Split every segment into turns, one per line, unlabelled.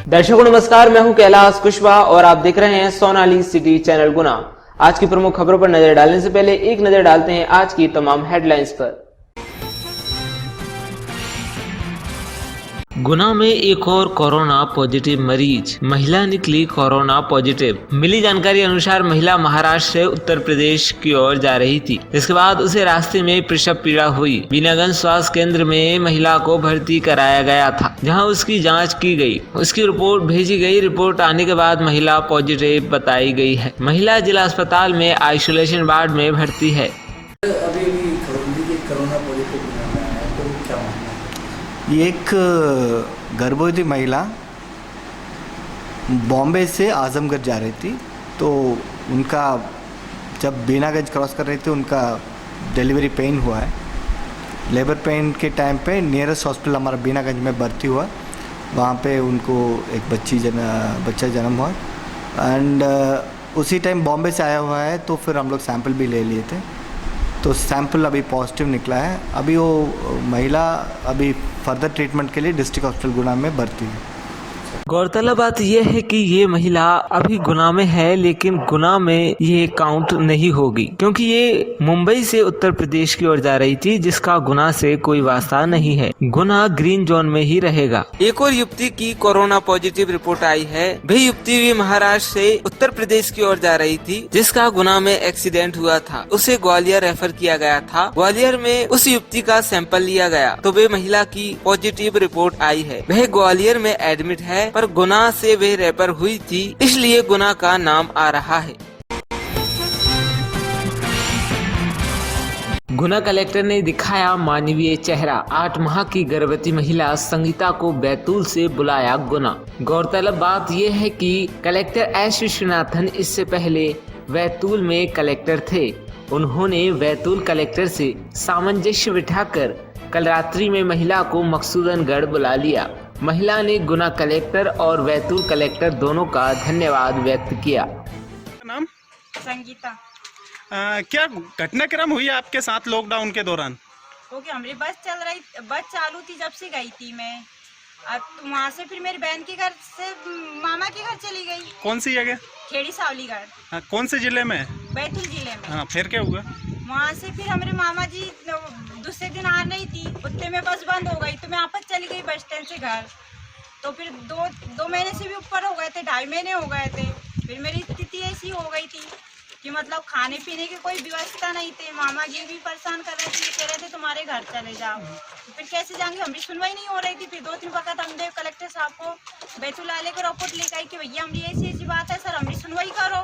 दर्शकों नमस्कार, मैं हूं कैलाश कुशवाहा और आप देख रहे हैं सोनाली सिटी चैनल गुना। आज की प्रमुख खबरों पर नजर डालने से पहले एक नजर डालते हैं आज की तमाम हेडलाइंस पर। गुना में एक और कोरोना पॉजिटिव मरीज, महिला निकली कोरोना पॉजिटिव। मिली जानकारी अनुसार महिला महाराष्ट्र से उत्तर प्रदेश की ओर जा रही थी। इसके बाद उसे रास्ते में प्रसव पीड़ा हुई। बीनागंज स्वास्थ्य केंद्र में महिला को भर्ती कराया गया था, जहां उसकी जांच की गई। उसकी रिपोर्ट भेजी गई। रिपोर्ट आने के बाद महिला पॉजिटिव बताई गई है। महिला जिला अस्पताल में आइसोलेशन वार्ड में भर्ती है।
अभी कोरोना पॉजिटिव है तो क्या मामला?
एक गर्भवती महिला बॉम्बे से आजमगढ़ जा रही थी, तो उनका जब बीनागंज क्रॉस कर रही थी उनका डिलीवरी पेन हुआ है। लेबर पेन के टाइम पे नियरेस्ट हॉस्पिटल हमारा बीनागंज में भर्ती हुआ। वहाँ पे उनको एक बच्चा जन्म हुआ एंड उसी टाइम बॉम्बे से आया हुआ है, तो फिर हम लोग सैंपल भी ले लिए थे, तो सैंपल अभी पॉजिटिव निकला है। अभी वो महिला अभी फर्दर ट्रीटमेंट के लिए डिस्ट्रिक्ट हॉस्पिटल गुना में भर्ती है।
गौरतलब बात यह है कि ये महिला अभी गुना में है, लेकिन गुना में ये काउंट नहीं होगी क्योंकि ये मुंबई से उत्तर प्रदेश की ओर जा रही थी, जिसका गुना से कोई वास्ता नहीं है। गुना ग्रीन जोन में ही रहेगा। एक और युवती की कोरोना पॉजिटिव रिपोर्ट आई है। वही युवती भी महाराष्ट्र से उत्तर प्रदेश की ओर जा रही थी, जिसका गुना में एक्सीडेंट हुआ था। उसे ग्वालियर रेफर किया गया था। ग्वालियर में उस युवती का सैंपल लिया गया तो वे महिला की पॉजिटिव रिपोर्ट आई है। वह ग्वालियर में एडमिट है, पर गुना से वे रेफर हुई थी, इसलिए गुना का नाम आ रहा है। गुना कलेक्टर ने दिखाया मानवीय चेहरा। 8 माह की गर्भवती महिला संगीता को बैतूल से बुलाया गुना। गौरतलब बात यह है कि कलेक्टर एस विश्वनाथन इससे पहले बैतूल में कलेक्टर थे। उन्होंने बैतूल कलेक्टर से सामंजस्य बिठाकर कल रात्रि में महिला को मकसूदनगढ़ बुला लिया। महिला ने गुना कलेक्टर और बैतूल कलेक्टर दोनों का धन्यवाद व्यक्त किया।
नाम?
संगीता।
क्या घटनाक्रम हुई आपके साथ लॉकडाउन के दौरान?
ओके, हमारी बस चालू थी जब से गई थी मैं। अब वहाँ से फिर मेरी बहन के घर से मामा के घर चली गई।
कौन सी जगह?
खेड़ी सावलीगढ़।
हाँ, कौन से जिले में?
बैतूल जिले में।
हाँ, फिर क्या हुआ?
वहाँ से फिर हमारे मामा जी दूसरे दिन आ रही थी, उतने में बस बंद हो गई तो मैं वापस चली गई बस स्टैंड से घर। तो फिर दो महीने से भी ऊपर हो गए थे, 2.5 महीने हो गए थे। फिर मेरी स्थिति ऐसी हो गई थी कि मतलब खाने पीने की कोई व्यवस्था नहीं थी। मामा जी भी परेशान कर रहे थे, कह रहे थे तुम्हारे घर चले जाओ। तो फिर कैसे जाएंगे, हमारी सुनवाई नहीं हो रही थी। फिर 2-3 वक्त हमने कलेक्टर साहब को बैतूल आले को रिपोर्ट लेकर आई कि भैया हमारी ऐसी बात है सर, हमारी सुनवाई करो।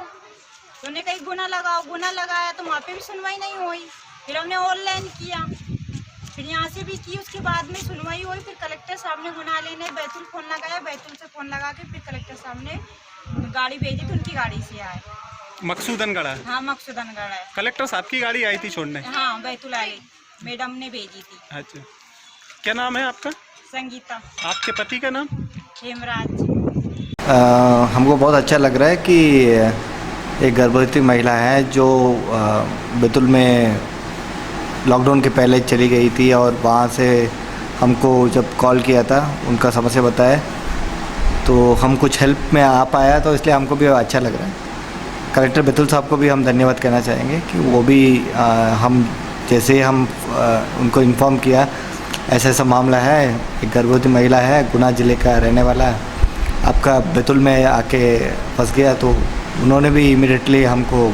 तो उन्हें कहीं गुना लगाया तो वहाँ पे भी सुनवाई नहीं हुई। फिर हमने ऑनलाइन किया, फिर यहाँ से भी की, उसके बाद में सुनवाई हुई। फिर कलेक्टर साहब ने गुना लेने बैतूल फोन लगाया, बैतूल से फोन लगा के फिर कलेक्टर साहब ने गाड़ी भेजी तो उनकी गाड़ी से आए।
मकसूदनगढ़?
हाँ, मकसूदनगढ़ है।
कलेक्टर साहब की गाड़ी आई थी छोड़ने?
हाँ, बैतूल आली मैडम ने भेजी थी।
अच्छा, क्या नाम है आपका?
संगीता।
आपके पति का नाम?
हेमराज।
हमको बहुत अच्छा लग रहा है कि एक गर्भवती महिला है जो बैतूल में लॉकडाउन के पहले चली गई थी, और वहाँ से हमको जब कॉल किया था उनका समस्या बताया तो हम कुछ हेल्प में आ पाया, तो इसलिए हमको भी अच्छा लग रहा है। कलेक्टर बैतूल साहब को भी हम धन्यवाद कहना चाहेंगे कि वो भी हम जैसे हम उनको इन्फॉर्म किया ऐसा मामला है, एक गर्भवती महिला है, गुना ज़िले का रहने वाला है, आपका बैतूल में आके फंस गया, तो उन्होंने भी इमीडिएटली हमको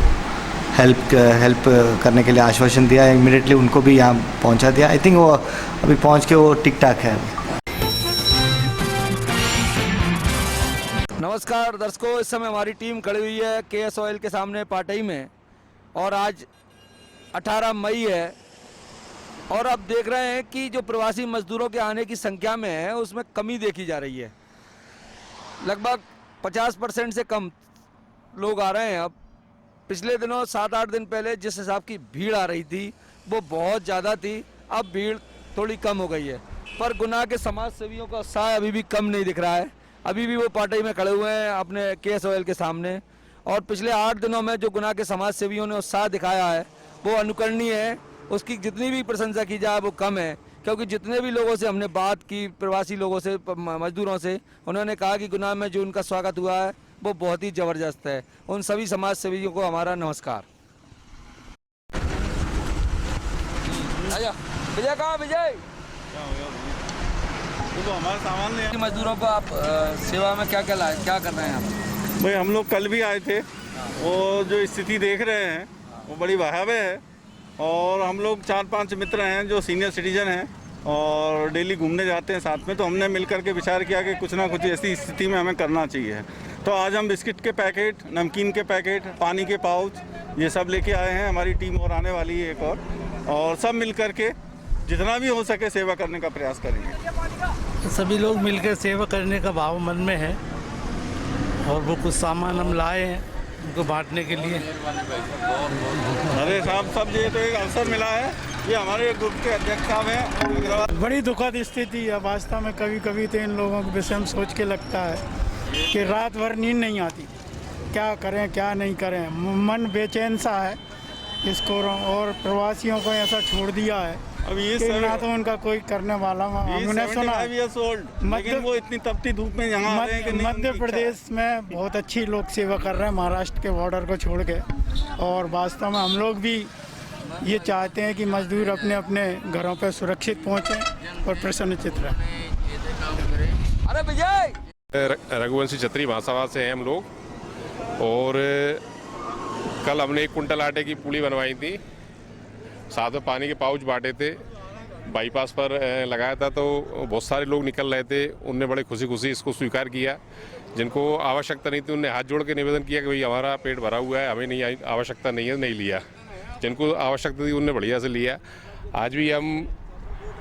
हेल्प करने के लिए आश्वासन दिया। इमीडिएटली उनको भी यहाँ पहुँचा दिया। आई थिंक वो अभी पहुँच के वो ठीक ठाक है।
नमस्कार दर्शकों, इस समय हमारी टीम खड़ी हुई है केएस ऑयल के सामने पाटई में, और आज 18 मई है, और अब देख रहे हैं कि जो प्रवासी मजदूरों के आने की संख्या में है उसमें कमी देखी जा रही है। लगभग 50% से कम लोग आ रहे हैं। अब पिछले दिनों 7-8 दिन पहले जिस हिसाब की भीड़ आ रही थी वो बहुत ज़्यादा थी, अब भीड़ थोड़ी कम हो गई है। पर गुना के समाज सेवियों का उत्साह अभी भी कम नहीं दिख रहा है। अभी भी वो पार्टी में खड़े हुए हैं अपने केएस ऑयल के सामने, और पिछले 8 दिनों में जो गुना के समाज सेवियों ने उत्साह दिखाया है वो अनुकरणीय है। उसकी जितनी भी प्रशंसा की जाए वो कम है, क्योंकि जितने भी लोगों से हमने बात की, प्रवासी लोगों से, मजदूरों से, उन्होंने कहा कि गुना में जो उनका स्वागत हुआ है वो बहुत ही ज़बरदस्त है। उन सभी समाज सेवियों को हमारा नमस्कार। आजा विजय, कहाँ विजय?
तो हमारा सामान ले
मजदूरों को आप सेवा में क्या क्या कर रहे हैं आप?
भाई, हम लोग कल भी आए थे। वो जो स्थिति देख रहे हैं वो बड़ी भयावह है, और हम लोग 4-5 मित्र हैं जो सीनियर सिटीजन हैं और डेली घूमने जाते हैं साथ में। तो हमने मिलकर के विचार किया कि कुछ ना कुछ ऐसी स्थिति में हमें करना चाहिए। तो आज हम बिस्किट के पैकेट, नमकीन के पैकेट, पानी के पाउच, ये सब लेके आए हैं। हमारी टीम और आने वाली है एक और सब मिल कर के जितना भी हो सके सेवा करने का प्रयास करेंगे।
सभी लोग मिलकर सेवा करने का भाव मन में है, और वो कुछ सामान हम लाए हैं उनको बांटने के लिए।
अरे साहब, सब ये तो एक अवसर मिला है। ये हमारे ग्रुप के अध्यक्ष साहब हैं।
बड़ी दुखद स्थिति है वास्तव में। कभी कभी तो इन लोगों के विषय में सोच के लगता है कि रात भर नींद नहीं आती, क्या करें क्या नहीं करें। मन बेचैन सा है इसको, और प्रवासियों को ऐसा छोड़ दिया है
अब ये
कि ना तो उनका कोई करने वाला। हमने सुना
लेकिन वो इतनी तपती धूप में यहाँ आ रहे हैं कि नहीं,
मध्य प्रदेश में बहुत अच्छी लोग सेवा कर रहे हैं महाराष्ट्र के बॉर्डर को छोड़ के, और वास्तव में हम लोग भी ये चाहते हैं कि मजदूर अपने अपने घरों पर सुरक्षित पहुँचें और प्रसन्नचित रहें।
अरे विजय,
रघुवंशी छतरी महासभा से हैं हम लोग, और कल हमने 1 कुंटल आटे की पूड़ी बनवाई थी, साथ में पानी के पाउच बांटे थे। बाईपास पर लगाया था तो बहुत सारे लोग निकल रहे थे। उनने बड़े खुशी खुशी इसको स्वीकार किया। जिनको आवश्यकता नहीं थी उनने हाथ जोड़ के निवेदन किया कि भाई हमारा पेट भरा हुआ है, हमें नहीं आवश्यकता नहीं है, नहीं लिया। जिनको आवश्यकता थी उनने बढ़िया से लिया। आज भी हम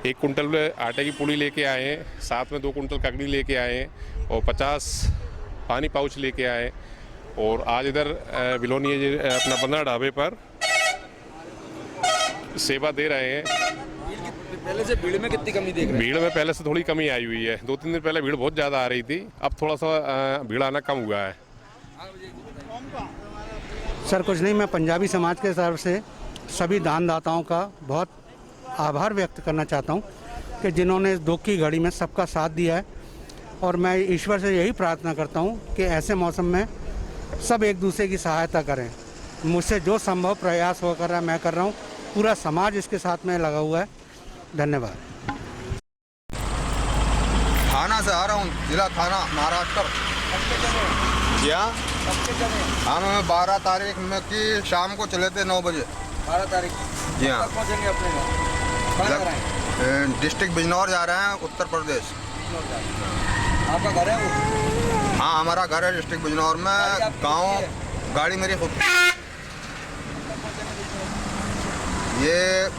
1 कुंटल आटे की पूड़ी लेके आए हैं, साथ में 2 कुंटल ककड़ी लेके आए हैं, और 50 पानी पाउच लेके आए। और आज इधर बिलोनी अपना 15 ढाबे पर सेवा दे रहे हैं।
पहले से भीड़ में कितनी कमी देख रहे हैं?
भीड़ में पहले से थोड़ी कमी आई हुई है। 2-3 दिन पहले भीड़ बहुत ज़्यादा आ रही थी, अब थोड़ा सा भीड़ आना कम हुआ है।
सर कुछ नहीं, मैं पंजाबी समाज के तरफ से सभी दानदाताओं का बहुत आभार व्यक्त करना चाहता हूं कि जिन्होंने इस दुख की घड़ी में सबका साथ दिया है। और मैं ईश्वर से यही प्रार्थना करता हूं कि ऐसे मौसम में सब एक दूसरे की सहायता करें। मुझसे जो संभव प्रयास हो कर रहा है मैं कर रहा हूं, पूरा समाज इसके साथ में लगा हुआ है। धन्यवाद।
थाना से आ रहा हूँ, जिला थाना महाराष्ट्र। क्या हम 12 तारीख में की शाम को चले थे 9 बजे।
12 तारीख
जी हाँ,
पहुँचेंगे अपने घर।
डिस्ट्रिक्ट बिजनौर जा रहे हैं, उत्तर प्रदेश।
आपका घर है वो?
हाँ, हमारा घर है डिस्ट्रिक्ट बिजनौर में। गाँव गाड़ी मेरी खुद। ये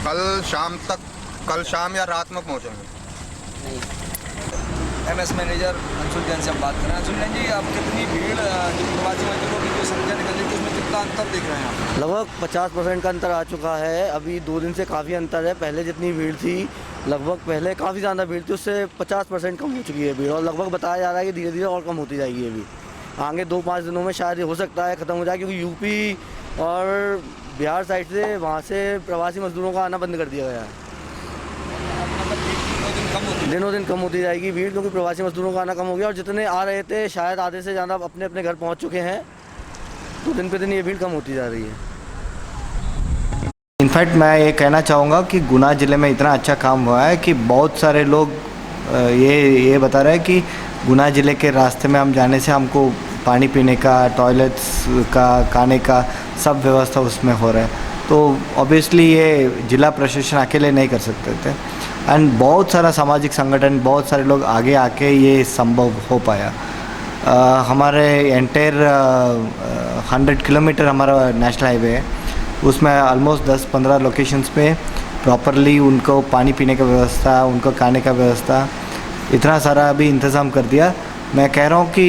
कल शाम या रात में पहुंचेंगे।
MS मैनेजर अंशुल जैन से हम बात कर रहे हैं। अंशुल जैन जी, आप कितनी भीड़, जो प्रवासी मजदूरों की जो संख्या निकल रही थी उसमें कितना अंतर देख रहे हैं आप?
लगभग 50% का अंतर आ चुका है। अभी 2 दिन से काफ़ी अंतर है। पहले जितनी भीड़ थी, लगभग पहले काफ़ी ज़्यादा भीड़ थी, उससे 50% कम हो चुकी है भीड़, और लगभग बताया जा रहा है कि धीरे धीरे और कम होती जाएगी। अभी आगे 2-5 दिनों में शायद हो सकता है ख़त्म हो जाए, क्योंकि यूपी और बिहार साइड से वहाँ से प्रवासी मजदूरों का आना बंद कर दिया गया है। दिनों दिन कम होती जाएगी भीड़, क्योंकि प्रवासी मजदूरों का आना कम हो गया, और जितने आ रहे थे शायद आधे से ज़्यादा अपने अपने घर पहुँच चुके हैं। तो दिन पे दिन ये भीड़ कम होती जा रही है।
इनफैक्ट मैं ये कहना चाहूँगा कि गुना ज़िले में इतना अच्छा काम हुआ है कि बहुत सारे लोग ये बता रहे हैं कि गुना ज़िले के रास्ते में हम जाने से हमको पानी पीने का, टॉयलेट्स का, खाने का सब व्यवस्था उसमें हो रहा है। तो ऑब्वियसली ये जिला प्रशासन अकेले नहीं कर सकते थे, एंड बहुत सारा सामाजिक संगठन, बहुत सारे लोग आगे आके ये संभव हो पाया। हमारे एंटायर 100 किलोमीटर हमारा नेशनल हाईवे है, उसमें ऑलमोस्ट 10-15 लोकेशंस पे प्रॉपरली उनको पानी पीने का व्यवस्था, उनको खाने का व्यवस्था, इतना सारा अभी इंतज़ाम कर दिया। मैं कह रहा हूँ कि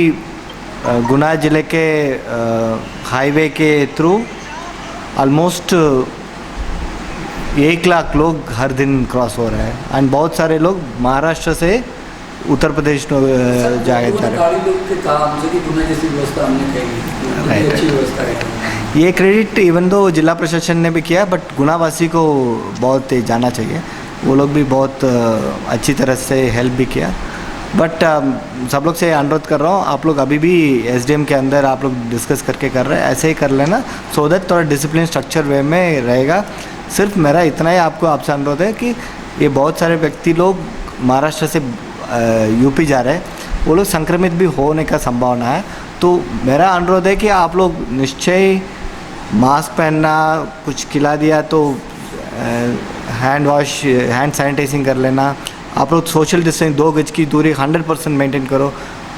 गुना ज़िले के हाईवे के थ्रू ऑलमोस्ट 1 लाख लोग हर दिन क्रॉस हो रहे हैं, एंड बहुत सारे लोग महाराष्ट्र से उत्तर प्रदेश जा रहे हैं। ये क्रेडिट इवन दो जिला प्रशासन ने भी किया, बट गुनावासी को बहुत जाना चाहिए। वो लोग भी बहुत अच्छी तरह से हेल्प भी किया। बट सब लोग से अनुरोध कर रहा हूँ, आप लोग अभी भी एसडीएम के अंदर आप लोग डिस्कस करके कर रहे हैं, ऐसे ही कर लेना, सो दैट थोड़ा डिसिप्लिन स्ट्रक्चर वे में रहेगा। सिर्फ मेरा इतना ही आपसे अनुरोध है कि ये बहुत सारे व्यक्ति लोग महाराष्ट्र से यूपी जा रहे हैं, वो लोग संक्रमित भी होने का संभावना है। तो मेरा अनुरोध है कि आप लोग निश्चय मास्क पहनना, कुछ खिला दिया तो हैंड सैनिटाइजिंग कर लेना, आप लोग सोशल डिस्टेंस 2 गज की दूरी 100% मेंटेन करो,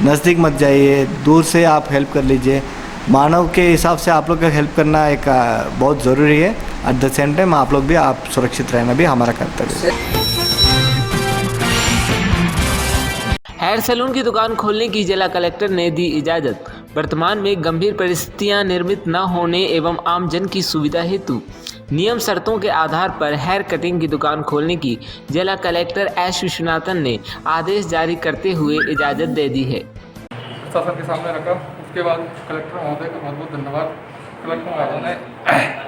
नज़दीक मत जाइए, दूर से आप हेल्प कर लीजिए। मानव के हिसाब से आप लोग का हेल्प करना एक बहुत ज़रूरी है। एट द सेम टाइम आप लोग भी आप सुरक्षित रहना भी हमारा कर्तव्य है।
हेयर सैलून की दुकान खोलने की जिला कलेक्टर ने दी इजाज़त। वर्तमान में गंभीर परिस्थितियां निर्मित न होने एवं आमजन की सुविधा हेतु नियम शर्तों के आधार पर हेयर कटिंग की दुकान खोलने की जिला कलेक्टर एस विश्वनाथन ने आदेश जारी करते हुए इजाज़त दे दी है।
प्रशासन के सामने रखा, उसके बाद कलेक्टर महोदय का बहुत बहुत धन्यवाद। कलेक्टर महोदय ने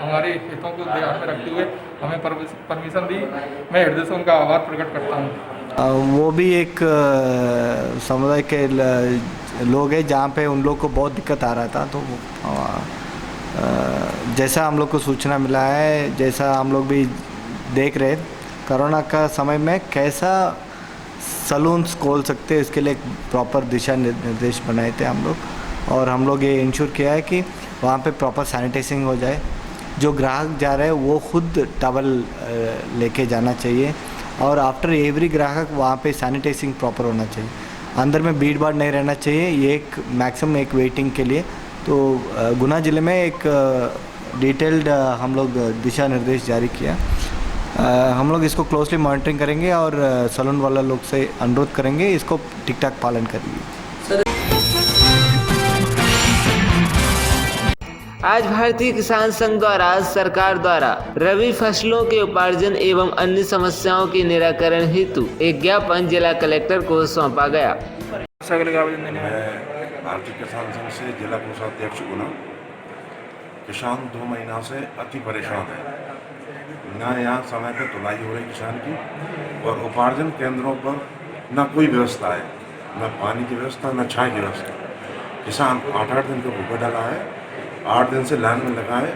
हमारे हितों को ध्यान में रखते हुए हमें परमिशन दी, मैं हृदय से उनका आभार प्रकट करता हूँ।
वो भी एक समुदाय के लोग हैं जहाँ पे उन लोग को बहुत दिक्कत आ रहा था, तो जैसा हम लोग को सूचना मिला है, जैसा हम लोग भी देख रहे कोरोना का समय में कैसा सलून्स खोल सकते हैं, इसके लिए एक प्रॉपर दिशा निर्देश बनाए थे हम लोग, और हम लोग ये इंश्योर किया है कि वहाँ पे प्रॉपर सैनिटाइजिंग हो जाए। जो ग्राहक जा रहे हैं वो खुद टॉवल लेके जाना चाहिए, और आफ्टर एवरी ग्राहक वहाँ पे सैनिटाइजिंग प्रॉपर होना चाहिए। अंदर में भीड़ भाड़ नहीं रहना चाहिए, ये एक मैक्सिमम एक वेटिंग के लिए। तो गुना ज़िले में एक डिटेल्ड हम लोग दिशा निर्देश जारी किया। हम लोग इसको क्लोजली मॉनिटरिंग करेंगे और सलून वाला लोग से अनुरोध करेंगे इसको ठीक ठाक पालन करिए।
आज भारतीय किसान संघ द्वारा सरकार द्वारा रबी फसलों के उपार्जन एवं अन्य समस्याओं के निराकरण हेतु एक ज्ञापन जिला कलेक्टर को सौंपा गया।
भारतीय किसान संघ से जिला कोषाध्यक्ष गुना। किसान 2 महीना से अति परेशान है, ना यहाँ समय पर तुलाई हो रही किसान की, और उपार्जन केंद्रों पर ना कोई व्यवस्था है, ना पानी की व्यवस्था, ना छाया की व्यवस्था। किसान 8-8 दिन को भूखा डाला है, 8 दिन से लाइन में लगा है,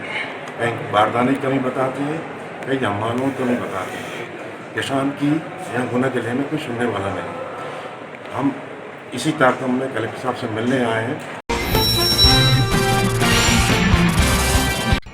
कहीं बारदाने की कमी बताती है, कहीं जमानों की कमी बताती है। किसान की यहाँ गुना जिले में कोई सुनने वाला नहीं। हम इसी तारतम्य में कलेक्टर साहब से मिलने आए हैं।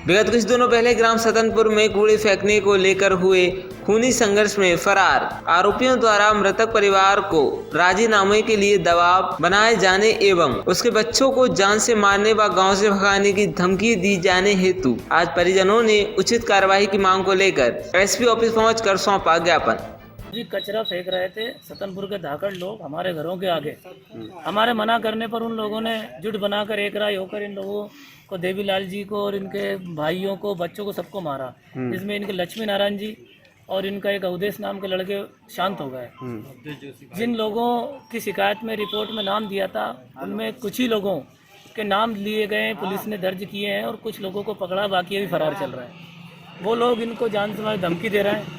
विगत कुछ दिनों पहले ग्राम सतनपुर में कूड़े फेंकने को लेकर हुए खूनी संघर्ष में फरार आरोपियों द्वारा मृतक परिवार को राजीनामे के लिए दबाव बनाए जाने एवं उसके बच्चों को जान से मारने व गांव से भगाने की धमकी दी जाने हेतु आज परिजनों ने उचित कार्रवाई की मांग को लेकर एसपी ऑफिस पहुंचकर सौंपा ज्ञापन।
जी कचरा फेंक रहे थे सतनपुर के धाकड़ लोग हमारे घरों के आगे। हमारे मना करने पर उन लोगों ने जुट बनाकर एक राय होकर इन लोगों को, देवीलाल जी को और इनके भाइयों को, बच्चों को, सबको मारा। इसमें इनके लक्ष्मी नारायण जी और इनका एक अवधेश नाम के लड़के शांत हो गए। जिन लोगों की शिकायत में रिपोर्ट में नाम दिया था उनमें कुछ ही लोगों के नाम लिए गए, पुलिस ने दर्ज किए हैं और कुछ लोगों को पकड़ा, बाकी अभी फरार चल रहा है। वो लोग इनको जान से मार धमकी दे रहे हैं,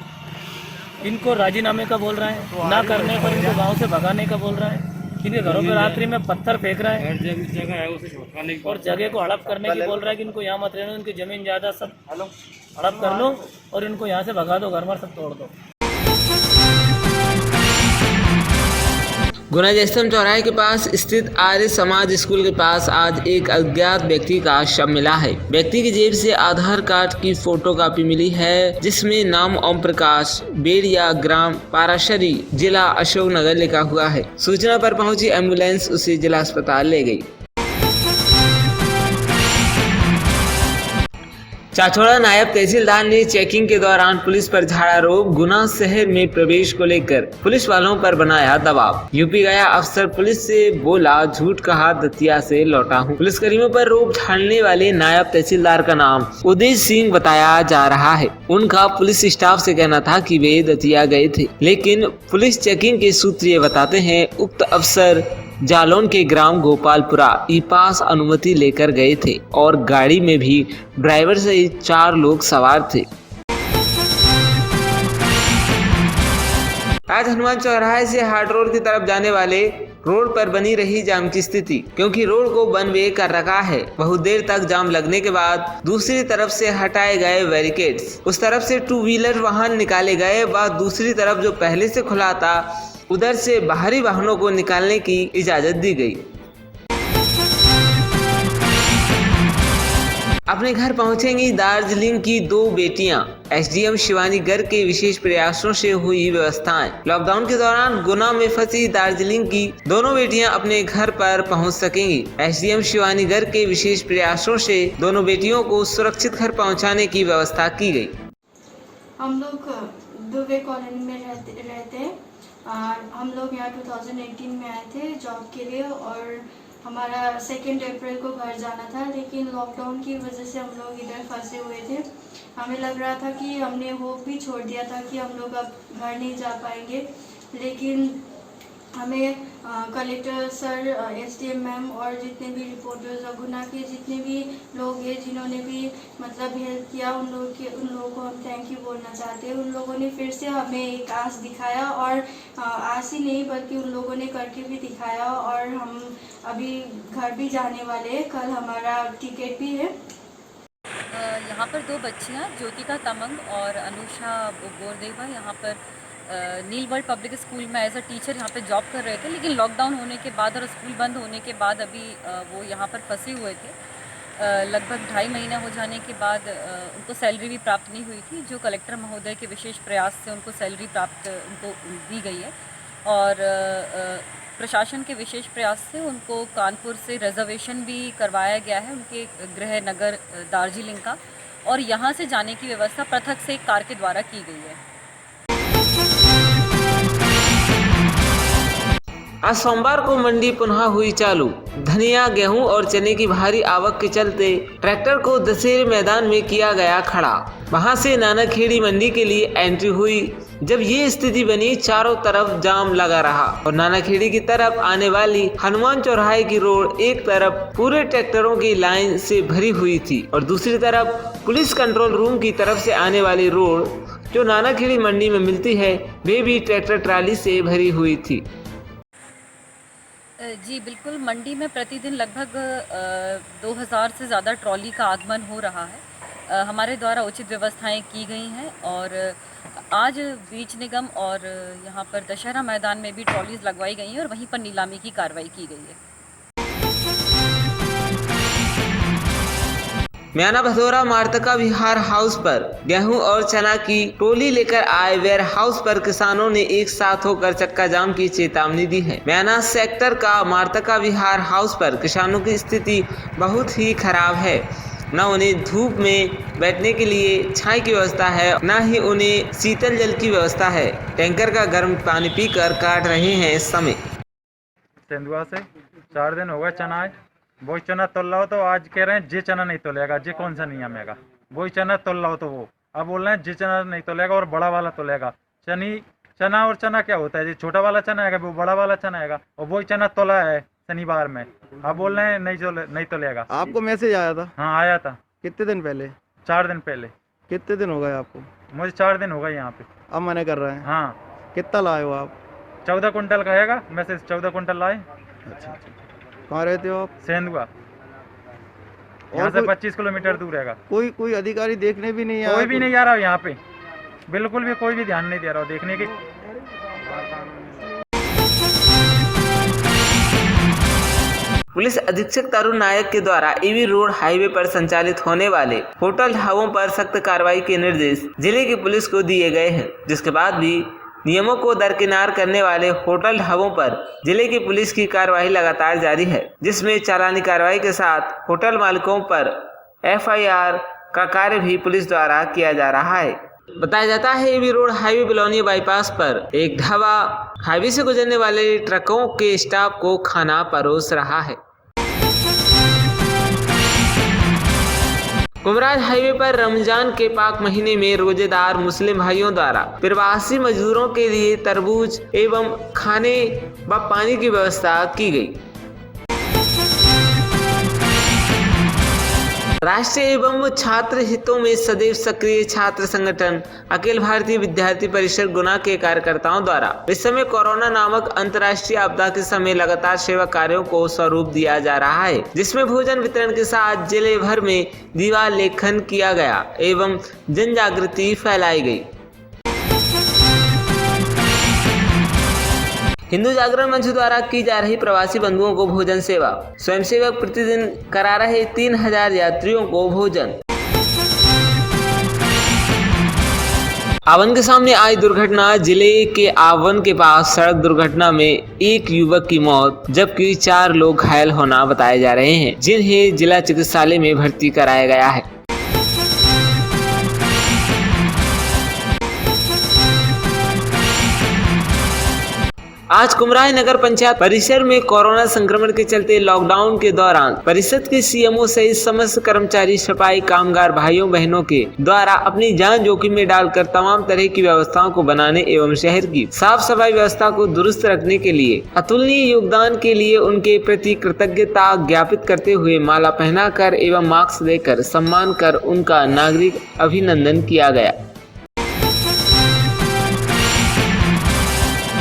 इनको राजीनामे का बोल रहे हैं, ना करने पर इनको गांव से भगाने का बोल रहे हैं, इनके घरों पर रात्रि में पत्थर फेंक रहे हैं और जगह को हड़प करने की बोल रहा है कि इनको यहाँ मत रहने, उनकी जमीन ज़्यादा सब हड़प कर लो और इनको यहाँ से भगा दो, घर मर सब तोड़ दो।
गुना जैसम चौराहे के पास स्थित आर्य समाज स्कूल के पास आज एक अज्ञात व्यक्ति का शव मिला है। व्यक्ति की जेब से आधार कार्ड की फोटोकॉपी मिली है जिसमें नाम ओम प्रकाश, बेड़िया, ग्राम पाराशरी, जिला अशोकनगर लिखा हुआ है। सूचना पर पहुंची एम्बुलेंस उसे जिला अस्पताल ले गई। चाचौड़ा नायब तहसीलदार ने चेकिंग के दौरान पुलिस पर झाड़ा रोब। गुना शहर में प्रवेश को लेकर पुलिस वालों पर बनाया दबाव। यूपी गया अफसर पुलिस से बोला झूठ कहा, दतिया से लौटा हूँ। पुलिसकर्मियों पर रोब झाड़ने वाले नायब तहसीलदार का नाम उदय सिंह बताया जा रहा है। उनका पुलिस स्टाफ से कहना था कि वे दतिया गए थे, लेकिन पुलिस चेकिंग के सूत्र ये बताते हैं उक्त अफसर जालौन के ग्राम गोपालपुरा ई पास अनुमति लेकर गए थे और गाड़ी में भी ड्राइवर सहित 4 लोग सवार थे। आज हनुमान चौराहे से हार्ड रोड की तरफ जाने वाले रोड पर बनी रही जाम की स्थिति, क्योंकि रोड को वन वे कर रखा है। बहुत देर तक जाम लगने के बाद दूसरी तरफ से हटाए गए बैरिकेड्स, उस तरफ से 2 व्हीलर वाहन निकाले गए व दूसरी तरफ जो पहले से खुला था उधर से बाहरी वाहनों को निकालने की इजाजत दी गई। अपने घर पहुंचेंगी दार्जिलिंग की 2 बेटियां, एसडीएम शिवानी गर्ग के विशेष प्रयासों से हुई व्यवस्थाएं। लॉकडाउन के दौरान गुना में फंसी दार्जिलिंग की दोनों बेटियां अपने घर पर पहुंच सकेंगी। एसडीएम शिवानी गर्ग के विशेष प्रयासों से दोनों बेटियों को सुरक्षित घर पहुंचाने की व्यवस्था की गई।
हम लोग दुबे कॉलोनी में रहते हैं। हम लोग यहाँ 2018 में आए थे जॉब के लिए और हमारा 2 अप्रैल को घर जाना था, लेकिन लॉकडाउन की वजह से हम लोग इधर फंसे हुए थे। हमें लग रहा था कि हमने होप भी छोड़ दिया था कि हम लोग अब घर नहीं जा पाएंगे, लेकिन हमें कलेक्टर सर, एसडीएम मैम और जितने भी रिपोर्टर्स और गुना के जितने भी लोग हैं जिन्होंने भी मतलब हेल्प किया, उन लोगों को हम थैंक यू बोलना चाहते हैं। उन लोगों ने फिर से हमें एक आस दिखाया और आस ही नहीं बल्कि उन लोगों ने करके भी दिखाया और हम अभी घर भी जाने वाले हैं। कल हमारा टिकट भी है।
यहाँ पर 2 बच्चियाँ ज्योतिका तमंग और अनुषा बोरदेवा यहाँ पर नील वर्ल्ड पब्लिक स्कूल में एज अ टीचर यहाँ पे जॉब कर रहे थे, लेकिन लॉकडाउन होने के बाद और स्कूल बंद होने के बाद अभी वो यहाँ पर फंसे हुए थे। लगभग 2.5 महीने हो जाने के बाद उनको सैलरी भी प्राप्त नहीं हुई थी, जो कलेक्टर महोदय के विशेष प्रयास से उनको सैलरी प्राप्त उनको दी गई है और प्रशासन के विशेष प्रयास से उनको कानपुर से रिजर्वेशन भी करवाया गया है उनके गृह नगर दार्जिलिंग का, और यहाँ से जाने की व्यवस्था पृथक से एक कार के द्वारा की गई है।
आज सोमवार को मंडी पुनः हुई चालू। धनिया, गेहूं और चने की भारी आवक के चलते ट्रैक्टर को दशहरे मैदान में किया गया खड़ा। वहां से नानाखेड़ी मंडी के लिए एंट्री हुई। जब ये स्थिति बनी, चारों तरफ जाम लगा रहा और नानाखेड़ी की तरफ आने वाली हनुमान चौराहे की रोड एक तरफ पूरे ट्रैक्टरों की लाइन से भरी हुई थी और दूसरी तरफ पुलिस कंट्रोल रूम की तरफ से आने वाली रोड जो नानाखेड़ी मंडी में मिलती है वे भी ट्रैक्टर ट्राली से भरी हुई थी।
जी बिल्कुल, मंडी में प्रतिदिन लगभग 2000 से ज़्यादा ट्रॉली का आगमन हो रहा है। हमारे द्वारा उचित व्यवस्थाएं की गई हैं और आज बीज निगम और यहाँ पर दशहरा मैदान में भी ट्रॉलीज लगवाई गई हैं और वहीं पर नीलामी की कार्रवाई की गई है।
म्याना भदौरा मार्तका विहार हाउस पर गेहूं और चना की टोली लेकर आए वेयर हाउस पर किसानों ने एक साथ होकर चक्का जाम की चेतावनी दी है। म्याना सेक्टर का मार्तका विहार हाउस पर किसानों की स्थिति बहुत ही खराब है। न उन्हें धूप में बैठने के लिए छाई की व्यवस्था है, न ही उन्हें शीतल जल की व्यवस्था है। टैंकर का गर्म पानी पीकर काट रहे हैं इस समय।
तेंदुआ से 4 दिन हो गए चना आए, वही चना तोल रहा हो तो आज कह रहे हैं जे चना नहीं तोलेगा, जे कौन सा नहीं आमेगा। वही चना तोल रहा हो तो वो अब बोल रहे हैं जे चना नहीं तोलेगा और बड़ा वाला तोलेगा। चना और चना क्या होता है, जो छोटा वाला चना आएगा वो बड़ा वाला चना आएगा और वही चना तोला है शनिवार में। अब बोल रहे हैं नहीं तोलेगा।
आपको मैसेज आया था?
हाँ आया था।
कितने दिन पहले?
4 दिन पहले।
कितने दिन हो गए आपको?
मुझे 4 दिन हो गए यहाँ पे।
अब मना कर रहे हैं?
हाँ।
कितना लाए हो आप?
14 कुंटल का हैगा मैसेज, 14 कुंटल लाए।
अच्छा, कहाँ रहते हो आप?
सेंधुआ, यहाँ से 25 किलोमीटर दूर रहेगा।
कोई अधिकारी देखने भी नहीं आया?
कोई भी नहीं आ रहा यहाँ पे, बिल्कुल भी कोई भी ध्यान नहीं दे रहा देखने की।
पुलिस अधीक्षक तरुण नायक के द्वारा ईवी रोड हाईवे पर संचालित होने वाले होटल ढाबों पर सख्त कार्रवाई के निर्देश जिले की पुलिस को दिए गए हैं, जिसके बाद भी नियमों को दरकिनार करने वाले होटल ढाबों पर जिले की पुलिस की कार्रवाई लगातार जारी है, जिसमें चालानी कार्रवाई के साथ होटल मालिकों पर एफआईआर का कार्य भी पुलिस द्वारा किया जा रहा है। बताया जाता है ईवी रोड हाईवे बिलौनी बाईपास पर एक ढाबा हाईवे से गुजरने वाले ट्रकों के स्टाफ को खाना परोस रहा है। कुमराज हाईवे पर रमजान के पाक महीने में रोजेदार मुस्लिम भाइयों द्वारा प्रवासी मजदूरों के लिए तरबूज एवं खाने व पानी की व्यवस्था की गई। राष्ट्रीय एवं छात्र हितों में सदैव सक्रिय छात्र संगठन अखिल भारतीय विद्यार्थी परिषद गुना के कार्यकर्ताओं द्वारा इस समय कोरोना नामक अंतर्राष्ट्रीय आपदा के समय लगातार सेवा कार्यों को स्वरूप दिया जा रहा है, जिसमें भोजन वितरण के साथ जिले भर में दीवार लेखन किया गया एवं जन जागृति फैलाई गई। हिंदू जागरण मंच द्वारा की जा रही प्रवासी बंधुओं को भोजन सेवा, स्वयंसेवक प्रतिदिन करा रहे 3000 यात्रियों को भोजन। आवन के सामने आई दुर्घटना। जिले के आवन के पास सड़क दुर्घटना में एक युवक की मौत जबकि 4 लोग घायल होना बताए जा रहे हैं, जिन्हें जिला चिकित्सालय में भर्ती कराया गया है। आज कुमराही नगर पंचायत परिसर में कोरोना संक्रमण के चलते लॉकडाउन के दौरान परिषद के सीएमओ सहित समस्त कर्मचारी सफाई कामगार भाइयों बहनों के द्वारा अपनी जान जोखिम में डालकर तमाम तरह की व्यवस्थाओं को बनाने एवं शहर की साफ सफाई व्यवस्था को दुरुस्त रखने के लिए अतुलनीय योगदान के लिए उनके प्रति कृतज्ञता ज्ञापित करते हुए माला पहनाकर एवं मास्क देकर सम्मान कर उनका नागरिक अभिनंदन किया गया।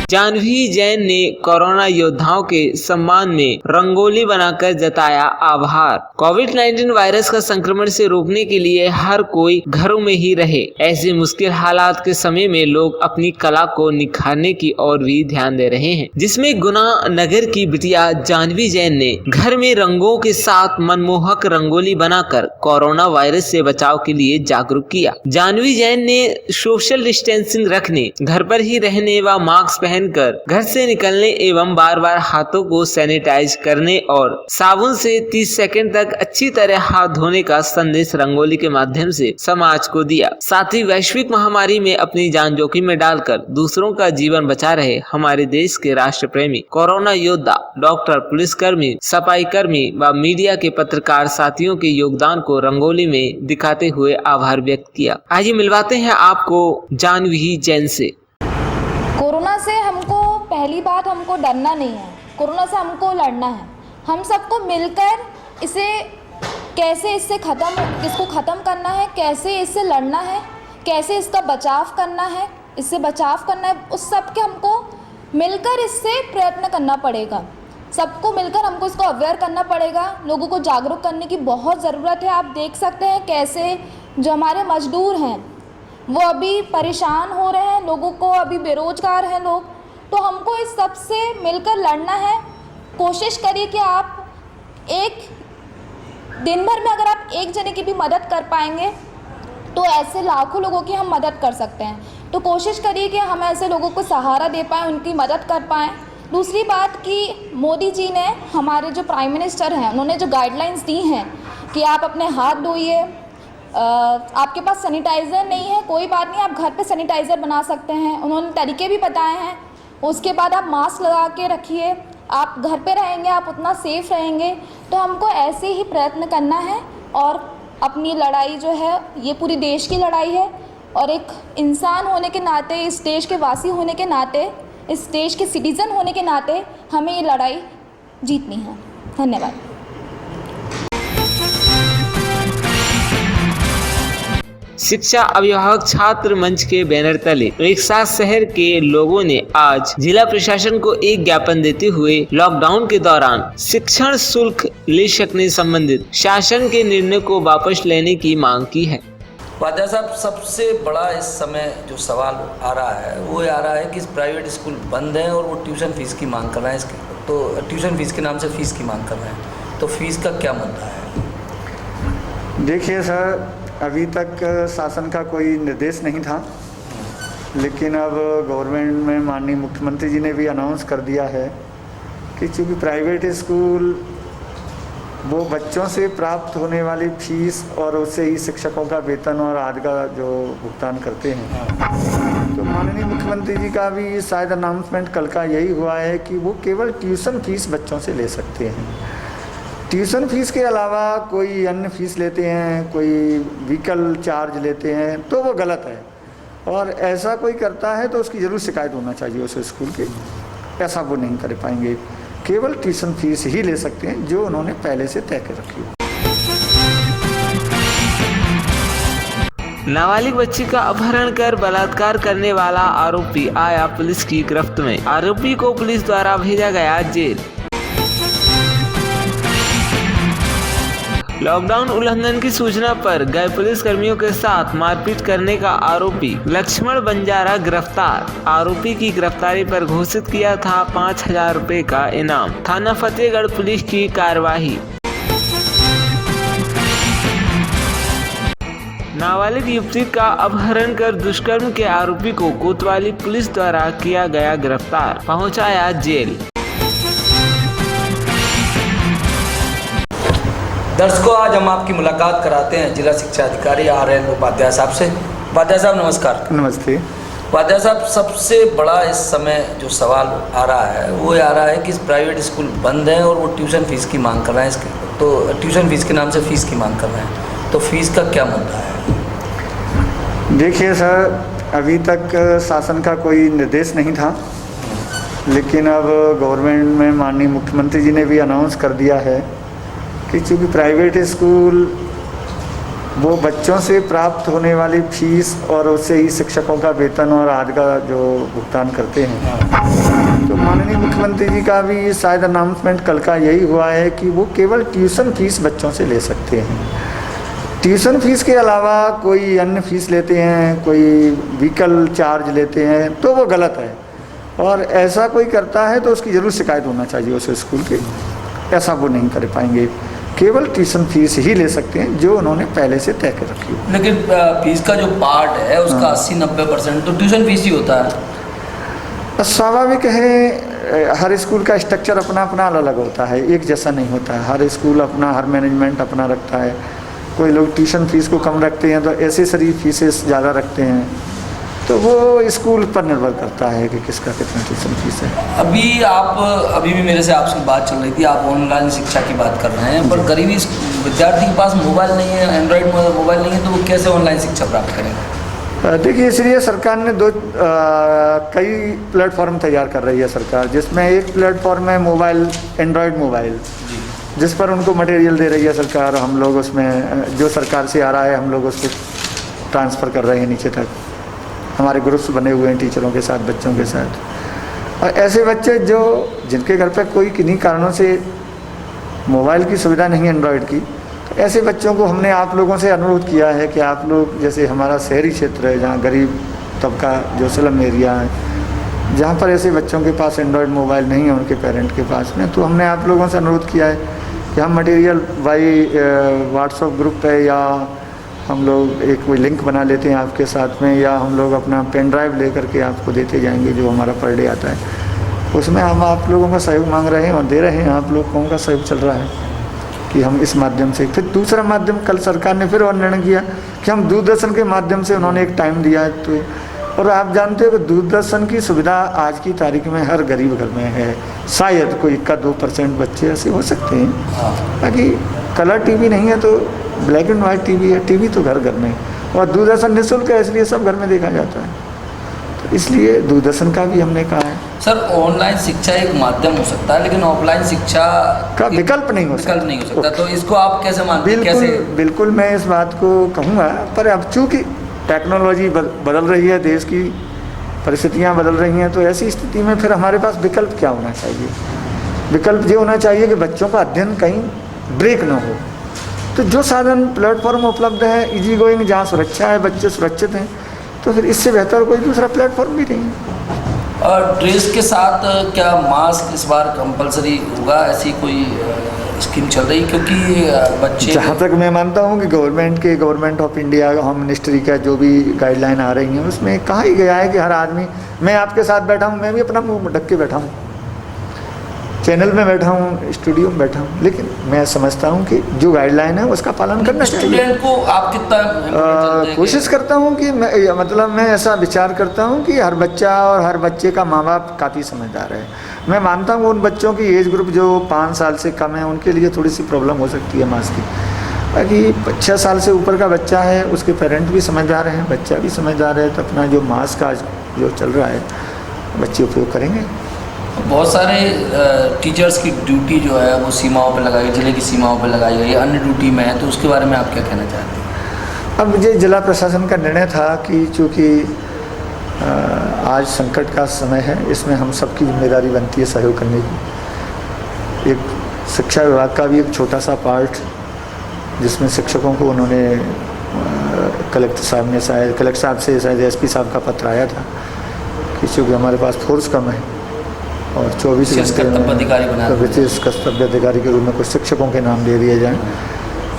जानवी जैन ने कोरोना योद्धाओं के सम्मान में रंगोली बनाकर जताया आभार। कोविड-19 वायरस का संक्रमण से रोकने के लिए हर कोई घरों में ही रहे। ऐसे मुश्किल हालात के समय में लोग अपनी कला को निखारने की ओर भी ध्यान दे रहे हैं, जिसमें गुना नगर की बिटिया जानवी जैन ने घर में रंगों के साथ मनमोहक रंगोली बनाकर कोरोना वायरस से बचाव के लिए जागरूक किया। जानवी जैन ने सोशल डिस्टेंसिंग रखने, घर पर ही रहने व मास्क पहनकर घर से निकलने एवं बार बार हाथों को सैनिटाइज करने और साबुन से 30 सेकंड तक अच्छी तरह हाथ धोने का संदेश रंगोली के माध्यम से समाज को दिया। साथ ही वैश्विक महामारी में अपनी जान जोखिम में डालकर दूसरों का जीवन बचा रहे हमारे देश के राष्ट्र प्रेमी कोरोना योद्धा, डॉक्टर, पुलिसकर्मी, सफाई कर्मी व मीडिया के पत्रकार साथियों के योगदान को रंगोली में दिखाते हुए आभार व्यक्त किया। आइए मिलवाते हैं आपको जानवी जैन से।
कोरोना से हमको पहली बात हमको डरना नहीं है, कोरोना से हमको लड़ना है। हम सबको मिलकर इसे कैसे इसको ख़त्म करना है, कैसे इससे लड़ना है, कैसे इसका बचाव करना है, इससे बचाव करना है, उस सब के हमको मिलकर इससे प्रयत्न करना पड़ेगा। सबको मिलकर हमको इसको अवेयर करना पड़ेगा, लोगों को जागरूक करने की बहुत ज़रूरत है। आप देख सकते हैं कैसे जो हमारे मजदूर हैं वो अभी परेशान हो रहे हैं, लोगों को अभी बेरोजगार हैं लोग, तो हमको इस सब से मिलकर लड़ना है। कोशिश करिए कि आप एक दिन भर में अगर आप एक जने की भी मदद कर पाएंगे तो ऐसे लाखों लोगों की हम मदद कर सकते हैं। तो कोशिश करिए कि हम ऐसे लोगों को सहारा दे पाएँ, उनकी मदद कर पाएँ। दूसरी बात कि मोदी जी ने, हमारे जो प्राइम मिनिस्टर हैं, उन्होंने जो गाइडलाइंस दी हैं कि आप अपने हाथ धोइए, आपके पास सैनिटाइज़र नहीं है कोई बात नहीं, आप घर पे सैनिटाइज़र बना सकते हैं, उन्होंने तरीके भी बताए हैं। उसके बाद आप मास्क लगा के रखिए, आप घर पे रहेंगे आप उतना सेफ़ रहेंगे। तो हमको ऐसे ही प्रयत्न करना है और अपनी लड़ाई जो है ये पूरी देश की लड़ाई है और एक इंसान होने के नाते, इस देश के वासी होने के नाते, इस देश के सिटीज़न होने के नाते हमें ये लड़ाई जीतनी है। धन्यवाद।
शिक्षा अभिभावक छात्र मंच के बैनर तले एक साथ शहर के लोगों ने आज जिला प्रशासन को एक ज्ञापन देते हुए लॉकडाउन के दौरान शिक्षण शुल्क ले सकने संबंधित शासन के निर्णय को वापस लेने की मांग की है।
वाजा साहब, सबसे बड़ा इस समय जो सवाल आ रहा है वो आ रहा है कि प्राइवेट स्कूल बंद हैं और वो ट्यूशन फीस की मांग कर रहे हैं, तो ट्यूशन फीस के नाम से फीस की मांग कर रहे हैं, तो फीस का क्या मुद्दा है?
देखिए सर, अभी तक शासन का कोई निर्देश नहीं था, लेकिन अब गवर्नमेंट में माननीय मुख्यमंत्री जी ने भी अनाउंस कर दिया है कि चूँकि प्राइवेट स्कूल वो बच्चों से प्राप्त होने वाली फीस और उससे ही शिक्षकों का वेतन और आदि का जो भुगतान करते हैं, तो माननीय मुख्यमंत्री जी का भी शायद अनाउंसमेंट कल का यही हुआ है कि वो केवल ट्यूशन फीस बच्चों से ले सकते हैं। ट्यूशन फीस के अलावा कोई अन्य फीस लेते हैं, कोई व्हीकल चार्ज लेते हैं, तो वो गलत है और ऐसा कोई करता है तो उसकी ज़रूर शिकायत होना चाहिए उस स्कूल के। ऐसा वो नहीं कर पाएंगे, केवल ट्यूशन फीस ही ले सकते हैं जो उन्होंने पहले से तय कर रखी है।
नाबालिग बच्ची का अपहरण कर बलात्कार करने वाला आरोपी आया पुलिस की गिरफ्त में। आरोपी को पुलिस द्वारा भेजा गया जेल। लॉकडाउन उल्लंघन की सूचना पर गए पुलिस कर्मियों के साथ मारपीट करने का आरोपी लक्ष्मण बंजारा गिरफ्तार। आरोपी की गिरफ्तारी पर घोषित किया था 5,000 रुपए का इनाम। थाना फतेहगढ़ पुलिस की कार्यवाही। नाबालिग युवती का अपहरण कर दुष्कर्म के आरोपी को कोतवाली पुलिस द्वारा किया गया गिरफ्तार, पहुंचाया जेल।
दर्शकों, आज हम आपकी मुलाकात कराते हैं जिला शिक्षा अधिकारी RN उपाध्याय साहब से। उपाध्याय साहब नमस्कार।
नमस्ते।
उपाध्याय साहब, सबसे बड़ा इस समय जो सवाल आ रहा है वो आ रहा है कि प्राइवेट स्कूल बंद हैं और वो ट्यूशन फीस की मांग कर रहे हैं। तो ट्यूशन फीस के नाम से फीस की मांग कर रहे हैं, तो फीस का क्या मुद्दा है?
देखिए सर, अभी तक शासन का कोई निर्देश नहीं था, लेकिन अब गवर्नमेंट में माननीय मुख्यमंत्री जी ने भी अनाउंस कर दिया है कि चूँकि प्राइवेट स्कूल वो बच्चों से प्राप्त होने वाली फीस और उससे ही शिक्षकों का वेतन और आदि का जो भुगतान करते हैं, तो माननीय मुख्यमंत्री जी का भी शायद अनाउंसमेंट कल का यही हुआ है कि वो केवल ट्यूशन फीस बच्चों से ले सकते हैं। ट्यूशन फीस के अलावा कोई अन्य फीस लेते हैं, कोई व्हीकल चार्ज लेते हैं, तो वो गलत है। और ऐसा कोई करता है तो उसकी ज़रूर शिकायत होना चाहिए उस स्कूल की। ऐसा वो नहीं कर पाएंगे, केवल ट्यूशन फीस ही ले सकते हैं जो उन्होंने पहले से तय कर रखी है।
लेकिन फीस का जो पार्ट है उसका 80-90% तो ट्यूशन फीस ही होता है।
स्वाभाविक है, हर स्कूल का स्ट्रक्चर अपना अपना अलग होता है, एक जैसा नहीं होता है। हर स्कूल अपना, हर मैनेजमेंट अपना रखता है। कोई लोग ट्यूशन फीस को कम रखते हैं तो एसेसरी फीसेस ज़्यादा रखते हैं, तो वो स्कूल पर निर्भर करता है कि किसका कितना ट्यूशन फीस है।
अभी भी मेरे से आपसे बात चल रही थी, आप ऑनलाइन शिक्षा की बात कर रहे हैं, पर गरीबी विद्यार्थी के पास मोबाइल नहीं है, एंड्रॉयड मोबाइल नहीं है, तो वो कैसे ऑनलाइन शिक्षा प्राप्त करेंगे?
देखिए, इसलिए सरकार ने कई प्लेटफॉर्म तैयार कर रही है सरकार, जिसमें एक प्लेटफॉर्म है मोबाइल, एंड्रॉयड मोबाइल, जिस पर उनको मटेरियल दे रही है सरकार। हम लोग उसमें जो सरकार से आ रहा है हम लोग उसको ट्रांसफ़र कर रहे हैं नीचे तक। हमारे ग्रुप्स बने हुए हैं टीचरों के साथ, बच्चों के साथ। और ऐसे बच्चे जिनके घर पे कोई किन्हीं कारणों से मोबाइल की सुविधा नहीं है, एंड्रॉयड की, तो ऐसे बच्चों को हमने आप लोगों से अनुरोध किया है कि आप लोग, जैसे हमारा शहरी क्षेत्र है जहाँ गरीब तबका जो स्लम एरिया है, जहाँ पर ऐसे बच्चों के पास एंड्रॉयड मोबाइल नहीं है उनके पेरेंट के पास में, तो हमने आप लोगों से अनुरोध किया है कि हम मटेरियल बाई व्हाट्सएप ग्रुप पे या हम लोग एक कोई लिंक बना लेते हैं आपके साथ में, या हम लोग अपना पेन ड्राइव ले करके आपको देते जाएंगे जो हमारा पर डे आता है। उसमें हम आप लोगों का सहयोग मांग रहे हैं और दे रहे हैं। आप लोगों का सहयोग चल रहा है कि हम इस माध्यम से। फिर दूसरा माध्यम कल सरकार ने फिर और निर्णय किया कि हम दूरदर्शन के माध्यम से, उन्होंने एक टाइम दिया है, तो और आप जानते हो कि दूरदर्शन की सुविधा आज की तारीख में हर गरीब घर में है। शायद कोई 1-2% बच्चे ऐसे हो सकते हैं, ताकि कलर टीवी नहीं है तो ब्लैक एंड वाइट टीवी है, टीवी तो घर घर में, और दूरदर्शन निःशुल्क है, इसलिए सब घर में देखा जाता है। तो इसलिए दूरदर्शन का भी हमने कहा है।
सर, ऑनलाइन शिक्षा एक माध्यम हो सकता है, लेकिन ऑफलाइन शिक्षा
का विकल्प नहीं हो
सकता। तो इसको आप कैसे मानते हैं?
बिल्कुल मैं इस बात को कहूँगा, पर अब चूँकि टेक्नोलॉजी बदल रही है, देश की परिस्थितियाँ बदल रही हैं, तो ऐसी स्थिति में फिर हमारे पास विकल्प क्या होना चाहिए? विकल्प ये होना चाहिए कि बच्चों का अध्ययन कहीं ब्रेक ना हो। तो जो साधन प्लेटफॉर्म उपलब्ध है, इजी गोइंग, जहाँ सुरक्षा है, बच्चे सुरक्षित हैं, तो फिर इससे बेहतर कोई दूसरा प्लेटफॉर्म भी नहीं है।
और ड्रेस के साथ क्या मास्क इस बार कंपलसरी होगा? ऐसी कोई स्कीम चल रही? क्योंकि बच्चे,
जहाँ तक मैं मानता हूँ कि government of India, home ministry का जो भी गाइडलाइन आ रही हैं, उसमें कहा ही गया है कि हर आदमी, मैं आपके साथ बैठा हूँ, मैं भी अपना मुँह ढक के बैठा हूँ, चैनल में बैठा हूँ, स्टूडियो में बैठा हूँ, लेकिन मैं समझता हूँ कि जो गाइडलाइन है उसका पालन करना चाहिए।
स्टूडेंट को आप कितना
कोशिश करता हूँ कि मैं ऐसा विचार करता हूँ कि हर बच्चा और हर बच्चे का माँ बाप काफ़ी समझदार है। मैं मानता हूँ उन बच्चों की एज ग्रुप जो 5 साल से कम है, उनके लिए थोड़ी सी प्रॉब्लम हो सकती है मास्क की। बाकी 6 साल से ऊपर का बच्चा है, उसके पेरेंट भी समझदार हैं, बच्चा भी समझदार है, तो अपना जो मास्क का जो चल रहा है बच्चे उपयोग करेंगे।
बहुत सारे टीचर्स की ड्यूटी जो है वो सीमाओं पर लगाई, जिले की सीमाओं पर लगाई गई, अन्य ड्यूटी में है, तो उसके बारे में आप क्या कहना चाहते हैं?
अब मुझे जिला प्रशासन का निर्णय था कि चूँकि आज संकट का समय है, इसमें हम सबकी जिम्मेदारी बनती है सहयोग करने की। एक शिक्षा विभाग का भी एक छोटा सा पार्ट, जिसमें शिक्षकों को उन्होंने कलेक्टर साहब से शायद एसपी साहब का पत्र आया था कि चूँकि हमारे पास फोर्स कम है और 24 घंटे में विशेष कर्तव्य अधिकारी के रूप में कुछ शिक्षकों के नाम दे दिए जाएं,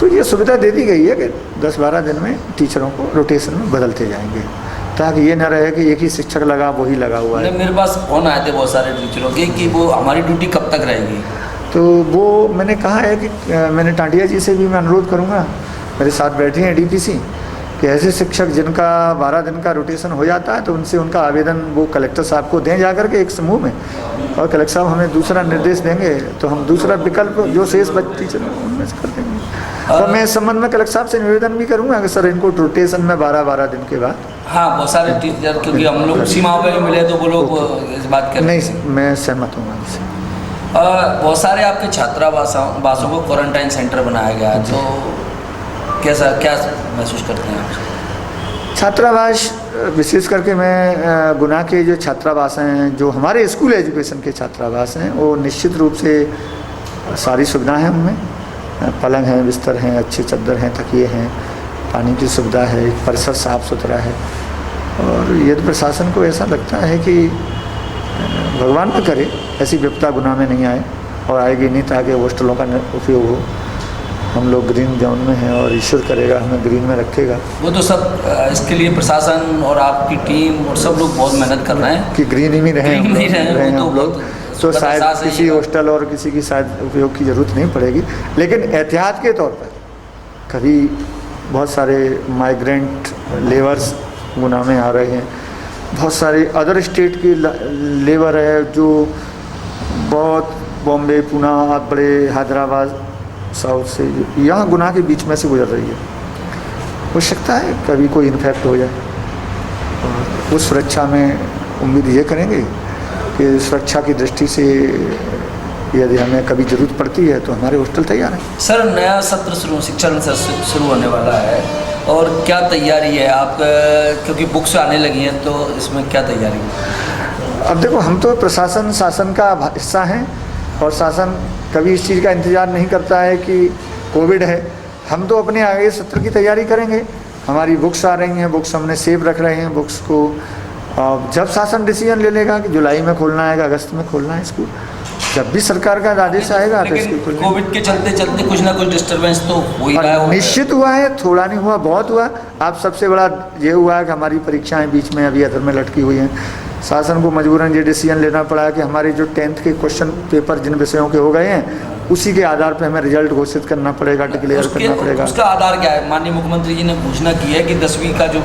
तो ये सुविधा दे दी गई है कि 10-12 दिन में टीचरों को रोटेशन में बदलते जाएंगे, ताकि ये न रहे कि एक ही शिक्षक लगा वही लगा हुआ है।
मेरे पास फोन आए थे बहुत सारे टीचरों के कि वो हमारी ड्यूटी कब तक रहेगी,
तो वो मैंने कहा है कि मैंने टांडिया जी से भी मैं अनुरोध करूँगा, मेरे साथ बैठे हैं डीपीसी, कि ऐसे शिक्षक जिनका 12 दिन का रोटेशन हो जाता है तो उनसे उनका आवेदन वो कलेक्टर साहब को दें जाकर के एक समूह में, और कलेक्टर साहब हमें दूसरा निर्देश देंगे तो हम दूसरा विकल्प जो शेष टीचर उनमें से कर देंगे। और मैं इस संबंध में कलेक्टर साहब से निवेदन भी करूँगा कि सर इनको रोटेशन में 12 दिन के बाद।
हाँ, बहुत सारे टीचर, क्योंकि हम लोग सीमाओं पर मिले तो वो लोग इस बात कर
नहीं, मैं सहमत हूँ उनसे।
बहुत सारे आपके छात्रावासों को क्वारंटाइन सेंटर बनाया गया है, तो क्या महसूस करते हैं आप?
छात्रावास विशेष करके मैं गुना के जो छात्रावास हैं, जो हमारे स्कूल एजुकेशन के छात्रावास हैं, वो निश्चित रूप से सारी सुविधाएं हैं उनमें, पलंग हैं, बिस्तर हैं, अच्छे चादर हैं, तकिए हैं, पानी की सुविधा है, परिसर साफ़ सुथरा है। और यदि प्रशासन को ऐसा लगता है कि भगवान न करे ऐसी विपदा गुना में नहीं आए और आएगी नहीं, ताकि हॉस्टलों का उपयोग हो, हम लोग ग्रीन जोन में हैं और ईश्वर करेगा हमें ग्रीन में रखेगा।
वो तो सब इसके लिए प्रशासन और आपकी टीम और सब लोग बहुत मेहनत कर रहे हैं
कि ग्रीन ही में रहें हम लोग, तो शायद किसी
है।
हॉस्टल और किसी की शायद उपयोग की ज़रूरत नहीं पड़ेगी, लेकिन एहतियात के तौर पर कभी बहुत सारे माइग्रेंट लेबर्स गुना में आ रहे हैं, बहुत सारे अदर स्टेट की लेबर है जो बहुत बॉम्बे, पुणे, बड़े हैदराबाद साउथ से यहाँ गुना के बीच में से गुजर रही है। हो सकता है कभी कोई इन्फेक्ट हो जाए, और उस सुरक्षा में उम्मीद ये करेंगे कि सुरक्षा की दृष्टि से यदि हमें कभी ज़रूरत पड़ती है तो हमारे हॉस्टल तैयार हैं।
सर, नया सत्र शिक्षण शुरू होने वाला है और क्या तैयारी है आप, क्योंकि बुक्स आने लगी हैं, तो इसमें क्या तैयारी है?
अब देखो, हम तो प्रशासन शासन का हिस्सा हैं और शासन कभी इस चीज़ का इंतज़ार नहीं करता है कि कोविड है। हम तो अपने आगे सत्र की तैयारी करेंगे। हमारी बुक्स आ रही हैं, बुक्स हमने सेव रख रहे हैं, बुक्स को जब शासन डिसीजन ले लेगा कि जुलाई में खोलना है, अगस्त में खोलना है स्कूल, जब भी सरकार का आदेश आएगा तो स्कूल खोलना।
कोविड के चलते कुछ ना कुछ डिस्टर्बेंस तो हो ही रहा है।
निश्चित हुआ है, थोड़ा नहीं हुआ, बहुत हुआ। अब सबसे बड़ा ये हुआ है कि हमारी परीक्षाएं बीच में अभी अदर में लटकी हुई हैं। शासन को मजबूरन ये डिसीजन लेना पड़ा है कि हमारे जो 10th के क्वेश्चन पेपर जिन विषयों के हो गए हैं, उसी के आधार पर हमें रिजल्ट घोषित करना पड़ेगा, डिक्लेयर करना पड़ेगा।
उसका आधार क्या है? माननीय मुख्यमंत्री जी ने घोषणा की है कि 10वीं का जो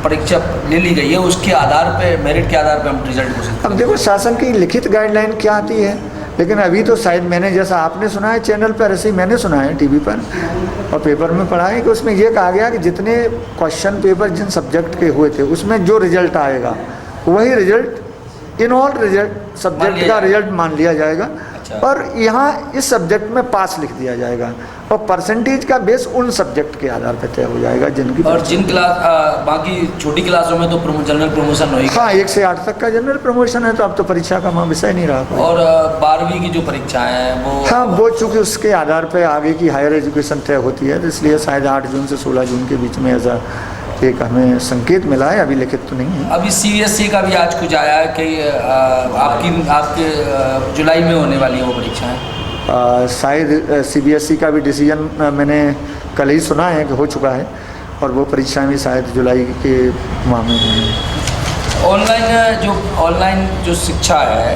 परीक्षा ले ली गई है, उसके आधार पे, मेरिट के आधार पे हम रिजल्ट घोषित।
अब देखो, शासन की लिखित गाइडलाइन क्या आती है, लेकिन अभी तो शायद मैंने, जैसा आपने सुना है चैनल पर, ऐसे ही मैंने सुना है टीवी पर और पेपर में पढ़ा है कि उसमें यह कहा गया कि जितने क्वेश्चन पेपर जिन सब्जेक्ट के हुए थे, उसमें जो रिजल्ट आएगा वही result in all result subject का रिजल्ट मान लिया जाएगा। और यहाँ इस सब्जेक्ट में पास लिख दिया जाएगा और परसेंटेज का बेस उन सब्जेक्ट के आधार पर तय हो जाएगा जिनकी।
और जिन क्लास बाकी छोटी क्लासों में तो जनरल प्रमोशन होगी।
हाँ, 1 से 8 तक का जनरल प्रमोशन है, तो अब तो परीक्षा का वहाँ विषय नहीं रहा।
और 12वीं की जो परीक्षाएं हैं वो,
हाँ, वो चूँकि उसके आधार पर आगे की हायर एजुकेशन तय होती है, तो इसलिए शायद 8 जून से 16 जून के बीच में ऐसा एक हमें संकेत मिला है, अभी लिखित तो नहीं है।
अभी CBSE का भी आज कुछ आया है कि आपके जुलाई में होने वाली है वो परीक्षाएं।
शायद CBSE का भी डिसीजन मैंने कल ही सुना है कि हो चुका है, और वो परीक्षाएं भी शायद जुलाई के माह में होंगी।
ऑनलाइन जो शिक्षा है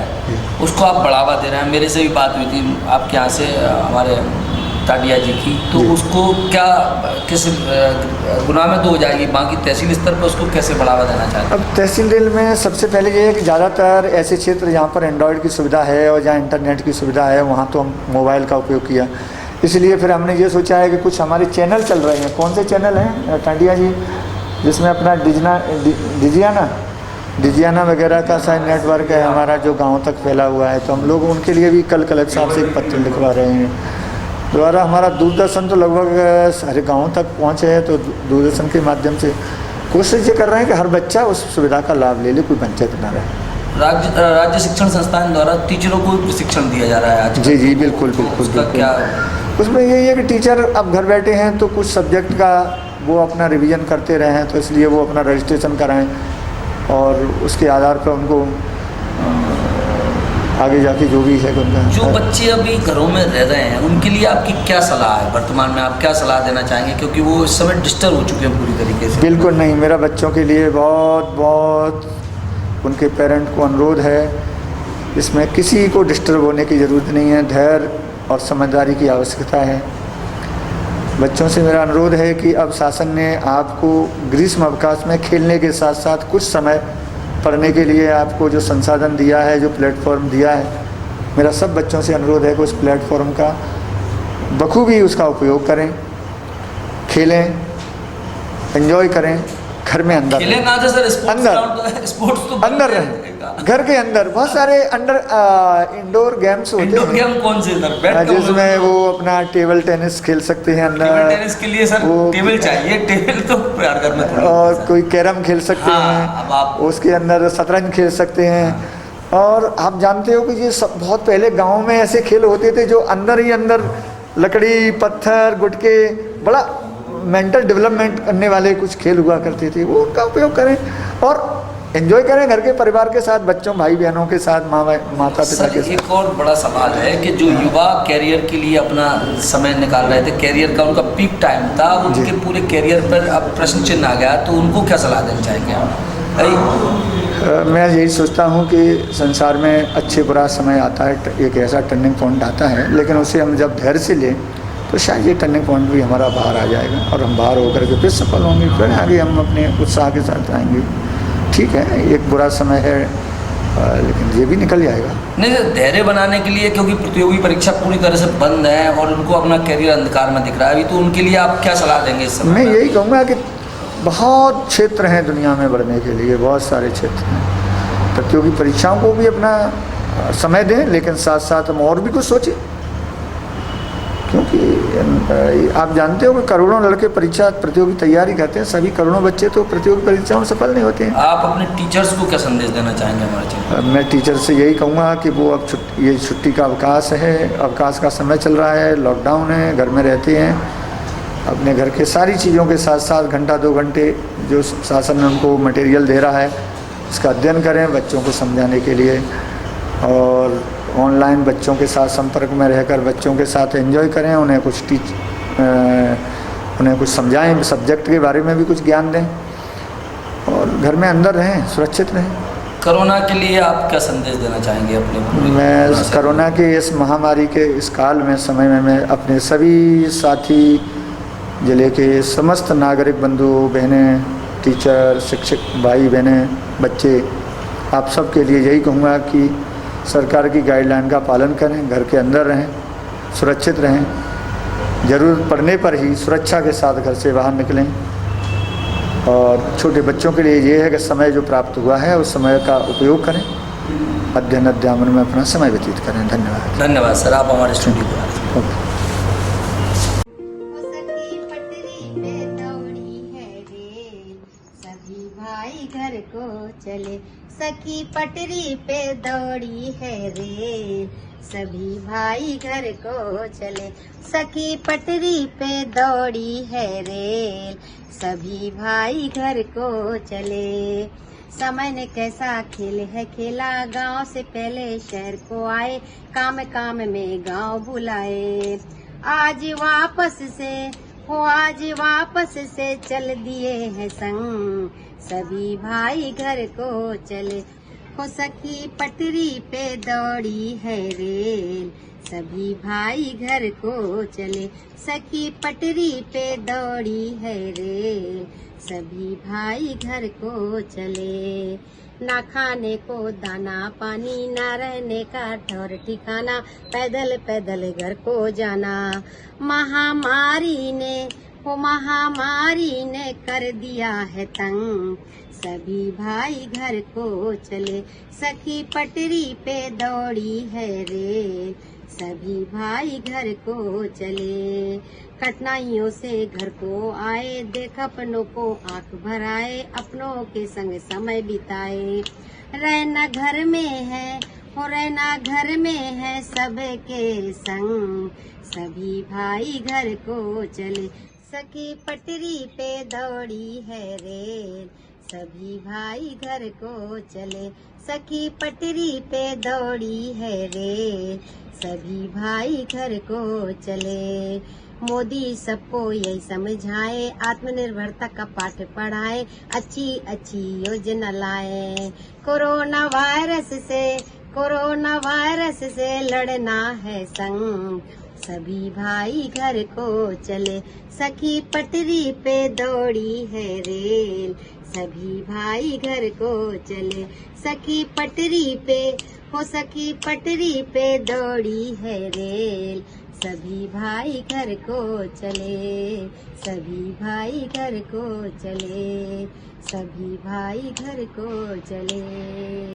उसको आप बढ़ावा दे रहे हैं। मेरे से भी बात हुई थी आपके यहाँ से हमारे टाडिया जी की, तो उसको क्या किस गुना में तो हो जाएगी, बाकी तहसील स्तर पर उसको कैसे बढ़ावा देना चाहते हैं?
अब तहसील रेल में सबसे पहले ये है कि ज़्यादातर ऐसे क्षेत्र जहाँ पर एंड्रॉयड की सुविधा है और जहाँ इंटरनेट की सुविधा है, वहाँ तो हम मोबाइल का उपयोग किया। इसलिए फिर हमने ये सोचा है कि कुछ हमारे चैनल चल रहे हैं। कौन से चैनल हैं टाडिया जी? जिसमें अपना डिजियाना वगैरह का शायद नेटवर्क है हमारा, जो गाँव तक फैला हुआ है। तो हम लोग उनके लिए भी कल कलेक्टर साहब से एक पत्र लिखवा रहे हैं, द्वारा हमारा दूरदर्शन तो लगभग सारे गाँव तक पहुँचे है, तो दूरदर्शन के माध्यम से कोशिश ये कर रहे हैं कि हर बच्चा उस सुविधा का लाभ ले ले, कोई वंचित ना रहे।
राज्य शिक्षण संस्थान द्वारा टीचरों को प्रशिक्षण दिया जा रहा है आज।
जी बिल्कुल बिल्कुल।
क्या
उसमें यही है कि टीचर अब घर बैठे हैं तो कुछ सब्जेक्ट का वो अपना रिवीजन करते रहे हैं, तो इसलिए वो अपना रजिस्ट्रेशन कराएं और उसके आधार पर उनको आगे जाके जो भी है उनका।
जो बच्चे अभी घरों में रह रहे हैं उनके लिए आपकी क्या सलाह है? वर्तमान में आप क्या सलाह देना चाहेंगे, क्योंकि वो इस समय डिस्टर्ब हो चुके हैं पूरी तरीके से?
बिल्कुल नहीं, मेरा बच्चों के लिए बहुत बहुत उनके पेरेंट को अनुरोध है, इसमें किसी को डिस्टर्ब होने की ज़रूरत नहीं है, धैर्य और समझदारी की आवश्यकता है। बच्चों से मेरा अनुरोध है कि अब शासन ने आपको ग्रीष्म अवकाश में खेलने के साथ साथ कुछ समय पढ़ने के लिए आपको जो संसाधन दिया है, जो प्लेटफॉर्म दिया है, मेरा सब बच्चों से अनुरोध है कि उस प्लेटफॉर्म का बखूबी उसका उपयोग करें, खेलें, एंजॉय करें। घर में अंदर
खेलें कहाँ से सर? स्पोर्ट्स तो
अंदर रहें, घर के अंदर बहुत सारे इंडोर गेम्स होते हैं।
इंडोर गेम कौन से सर?
जिसमें वो अपना टेबल टेनिस खेल सकते हैं अंदर।
टेबल टेनिस के लिए सर टेबल चाहिए, टेबल तो प्यार घर में थोड़ा।
और कोई कैरम खेल सकते हैं, उसके अंदर शतरंज खेल सकते हैं। और आप जानते हो कि ये सब बहुत पहले गाँव में ऐसे खेल होते थे जो अंदर ही अंदर लकड़ी, पत्थर, गुटके, बड़ा मेंटल डेवलपमेंट करने वाले कुछ खेल हुआ करते थे, वो उनका उपयोग करें और एंजॉय करें घर के परिवार के साथ, बच्चों भाई बहनों के साथ, माता पिता के साथ।
एक और बड़ा सवाल है कि जो युवा कैरियर के लिए अपना समय निकाल रहे थे, कैरियर का उनका पीक टाइम था, उनके पूरे कैरियर पर अब प्रश्न चिन्ह आ गया, तो उनको क्या सलाह देना चाहेंगे आप?
मैं यही सोचता हूँ कि संसार में अच्छे बुरा समय आता है, एक ऐसा टर्निंग पॉइंट आता है, लेकिन उसे हम जब धैर्य से लें तो शायद ये टर्निंग पॉइंट भी हमारा बाहर आ जाएगा और हम बाहर होकर के फिर सफल होंगे, फिर आगे हम अपने उत्साह के साथ आएंगे। ठीक है, एक बुरा समय है लेकिन ये भी निकल जाएगा।
नहीं, धैर्य बनाने के लिए, क्योंकि प्रतियोगी परीक्षा पूरी तरह से बंद है और उनको अपना कैरियर अंधकार में दिख रहा है अभी, तो उनके लिए आप क्या सलाह देंगे इस समय?
मैं यही कहूँगा कि बहुत क्षेत्र हैं दुनिया में बढ़ने के लिए, बहुत सारे क्षेत्र हैं। प्रतियोगी परीक्षाओं को भी अपना समय दें, लेकिन साथ साथ हम और भी कुछ सोचें, क्योंकि आप जानते हो कि करोड़ों लड़के परीक्षा प्रतियोगी तैयारी करते हैं, सभी करोड़ों बच्चे तो प्रतियोगी परीक्षाओं में सफल नहीं होते हैं।
आप अपने टीचर्स को क्या संदेश देना चाहेंगे हमारे चैनल?
मैं टीचर से यही कहूँगा कि वो अब ये छुट्टी का अवकाश है, अवकाश का समय चल रहा है, लॉकडाउन है, घर में रहते हैं, अपने घर के सारी चीज़ों के साथ साथ घंटा 2 घंटे जो शासन उनको मटेरियल दे रहा है उसका अध्ययन करें बच्चों को समझाने के लिए, और ऑनलाइन बच्चों के साथ संपर्क में रहकर बच्चों के साथ एंजॉय करें, उन्हें कुछ समझाएं, सब्जेक्ट के बारे में भी कुछ ज्ञान दें और घर में अंदर रहें, सुरक्षित रहें।
कोरोना के लिए आप क्या संदेश देना चाहेंगे अपने?
मैं कोरोना के इस महामारी के इस काल में समय में मैं अपने सभी साथी जिले के समस्त नागरिक बंधु बहनें, टीचर, शिक्षक भाई बहनें, बच्चे, आप सब के लिए यही कहूँगा कि सरकार की गाइडलाइन का पालन करें, घर के अंदर रहें, सुरक्षित रहें, ज़रूरत पड़ने पर ही सुरक्षा के साथ घर से बाहर निकलें। और छोटे बच्चों के लिए ये है कि समय जो प्राप्त हुआ है उस समय का उपयोग करें, अध्ययन अध्यापन में अपना समय व्यतीत करें। धन्यवाद।
धन्यवाद सर, आप हमारे स्टूडियो पर आए।
घर को चले, सखी पटरी पे दौड़ी है रेल, सभी भाई घर को चले, सखी पटरी पे दौड़ी है रेल, सभी भाई घर को चले। समय ने कैसा खेल है खेला, गांव से पहले शहर को आए, काम काम में गांव बुलाए, आज वापस से चल दिए हैं संग, सभी भाई घर को चले। हो सखी पटरी पे दौड़ी है रेल, सभी भाई घर को चले, सखी पटरी पे दौड़ी है रेल, सभी भाई घर को चले। ना खाने को दाना पानी, ना रहने का ठौर ठिकाना, पैदल पैदल घर को जाना, महामारी ने कर दिया है तंग, सभी भाई घर को चले, सखी पटरी पे दौड़ी है रेल, सभी भाई घर को चले। कठिनाइयों से घर को आए, देख अपनों को आंख भराए, अपनों के संग समय बिताए। रहना घर में है हो रहना घर में है सबके संग, सभी भाई घर को चले। सखी पटरी पे दौड़ी है रेल, सभी भाई घर को चले। सखी पटरी पे दौड़ी है रेल, सभी भाई घर को चले। मोदी सबको यही समझाए, आत्मनिर्भरता का पाठ पढ़ाए, अच्छी अच्छी योजना लाए। कोरोना वायरस से लड़ना है संग, सभी भाई घर को चले। सखी पटरी पे दौड़ी है रेल, सभी भाई घर को चले। सखी पटरी पे दौड़ी है रेल, सभी भाई घर को चले। सभी भाई घर को चले, सभी भाई घर को चले।